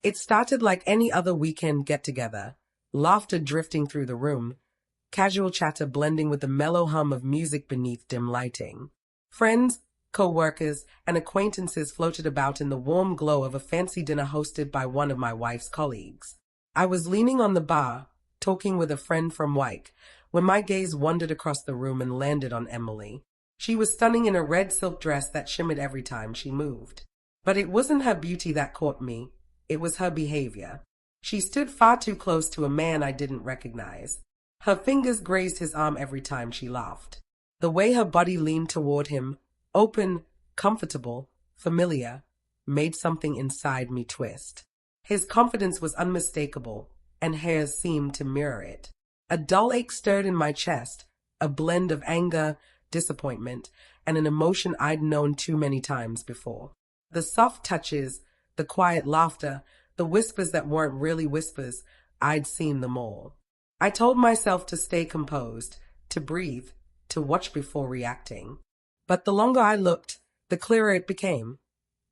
It started like any other weekend get-together, laughter drifting through the room, casual chatter blending with the mellow hum of music beneath dim lighting. Friends, co-workers, and acquaintances floated about in the warm glow of a fancy dinner hosted by one of my wife's colleagues. I was leaning on the bar, talking with a friend from Wyke, when my gaze wandered across the room and landed on Emily. She was stunning in a red silk dress that shimmered every time she moved. But it wasn't her beauty that caught me, it was her behavior. She stood far too close to a man I didn't recognize. Her fingers grazed his arm every time she laughed. The way her body leaned toward him, open, comfortable, familiar, made something inside me twist. His confidence was unmistakable, and hers seemed to mirror it. A dull ache stirred in my chest, a blend of anger, disappointment, and an emotion I'd known too many times before. The soft touches, the quiet laughter, the whispers that weren't really whispers, I'd seen them all. I told myself to stay composed, to breathe, to watch before reacting. But the longer I looked, the clearer it became.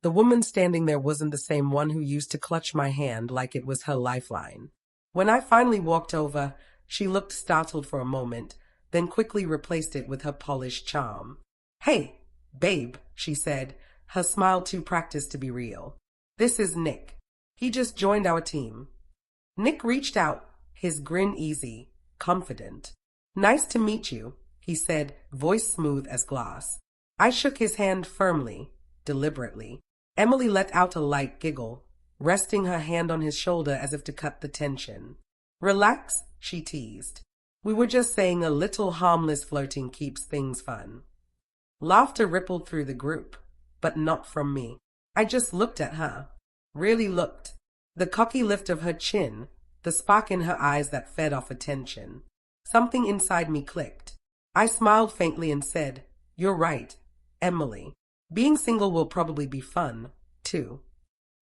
The woman standing there wasn't the same one who used to clutch my hand like it was her lifeline. When I finally walked over, she looked startled for a moment, then quickly replaced it with her polished charm. "Hey, babe," she said, her smile too practiced to be real. "This is Nick. He just joined our team." Nick reached out, his grin easy, confident. "Nice to meet you," he said, voice smooth as glass. I shook his hand firmly, deliberately. Emily let out a light giggle, resting her hand on his shoulder as if to cut the tension. "Relax," she teased. "We were just saying a little harmless flirting keeps things fun." Laughter rippled through the group, but not from me. I just looked at her. Really looked. The cocky lift of her chin, the spark in her eyes that fed off attention. Something inside me clicked. I smiled faintly and said, "You're right, Emily. Being single will probably be fun, too."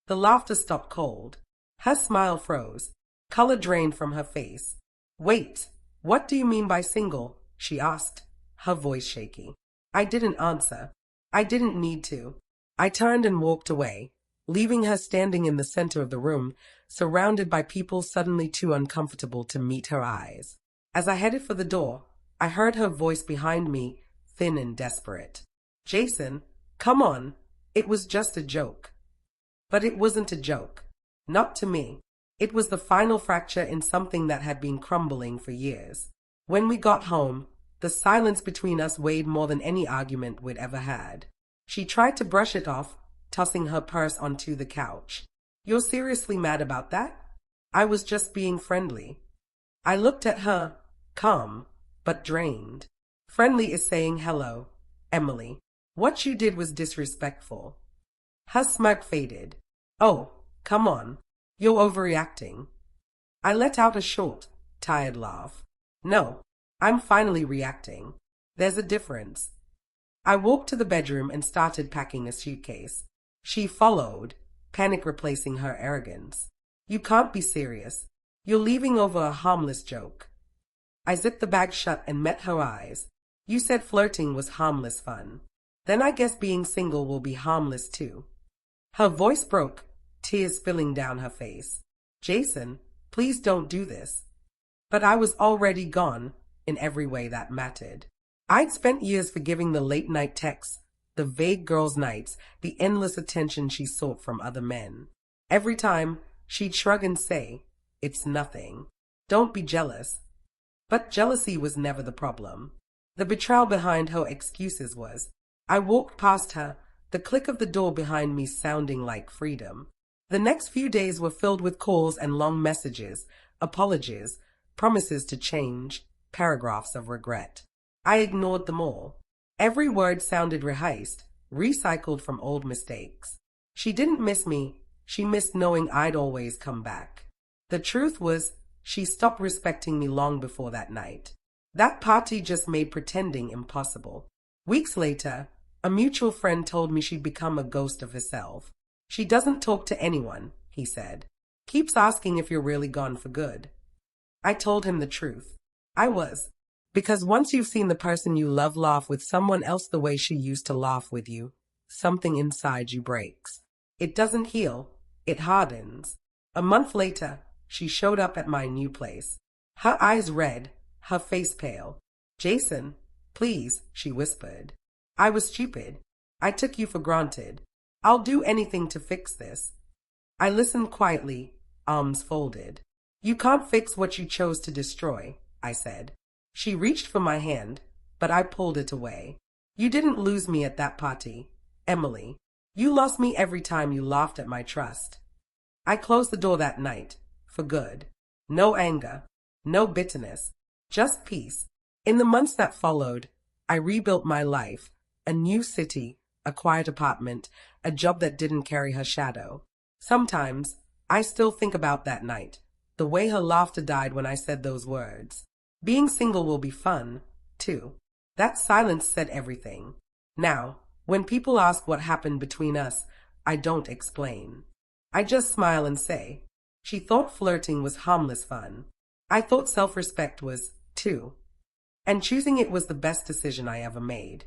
The laughter stopped cold. Her smile froze. Color drained from her face. "Wait, what do you mean by single?" she asked, her voice shaky. I didn't answer. I didn't need to. I turned and walked away, leaving her standing in the center of the room, surrounded by people suddenly too uncomfortable to meet her eyes. As I headed for the door, I heard her voice behind me, thin and desperate. "Jason, come on. It was just a joke." But it wasn't a joke. Not to me. It was the final fracture in something that had been crumbling for years. When we got home, the silence between us weighed more than any argument we'd ever had. She tried to brush it off, tossing her purse onto the couch. "You're seriously mad about that?" "I was just being friendly." I looked at her, calm, but drained. "Friendly is saying hello, Emily. What you did was disrespectful." Her smirk faded. "Oh, come on. You're overreacting." I let out a short, tired laugh. "No, I'm finally reacting. There's a difference." I walked to the bedroom and started packing a suitcase. She followed, panic replacing her arrogance. "You can't be serious. You're leaving over a harmless joke." I zipped the bag shut and met her eyes. "You said flirting was harmless fun. Then I guess being single will be harmless too." Her voice broke, tears spilling down her face. "Jason, please don't do this." But I was already gone, in every way that mattered. I'd spent years forgiving the late-night texts, the vague girls' nights, the endless attention she sought from other men. Every time, she'd shrug and say, "It's nothing. Don't be jealous." But jealousy was never the problem. The betrayal behind her excuses was. I walked past her, the click of the door behind me sounding like freedom. The next few days were filled with calls and long messages, apologies, promises to change, paragraphs of regret. I ignored them all. Every word sounded rehearsed, recycled from old mistakes. She didn't miss me, she missed knowing I'd always come back. The truth was, she stopped respecting me long before that night. That party just made pretending impossible. Weeks later, a mutual friend told me she'd become a ghost of herself. "She doesn't talk to anyone," he said. "Keeps asking if you're really gone for good." I told him the truth. I was. Because once you've seen the person you love laugh with someone else the way she used to laugh with you, something inside you breaks. It doesn't heal, it hardens. A month later, she showed up at my new place. Her eyes red, her face pale. "Jason, please," she whispered. "I was stupid. I took you for granted. I'll do anything to fix this." I listened quietly, arms folded. "You can't fix what you chose to destroy," I said. She reached for my hand, but I pulled it away. "You didn't lose me at that party, Emily. You lost me every time you laughed at my trust." I closed the door that night, for good. No anger, no bitterness, just peace. In the months that followed, I rebuilt my life, a new city, a quiet apartment, a job that didn't carry her shadow. Sometimes, I still think about that night, the way her laughter died when I said those words. Being single will be fun, too. That silence said everything. Now, when people ask what happened between us, I don't explain. I just smile and say, she thought flirting was harmless fun. I thought self-respect was, too. And choosing it was the best decision I ever made.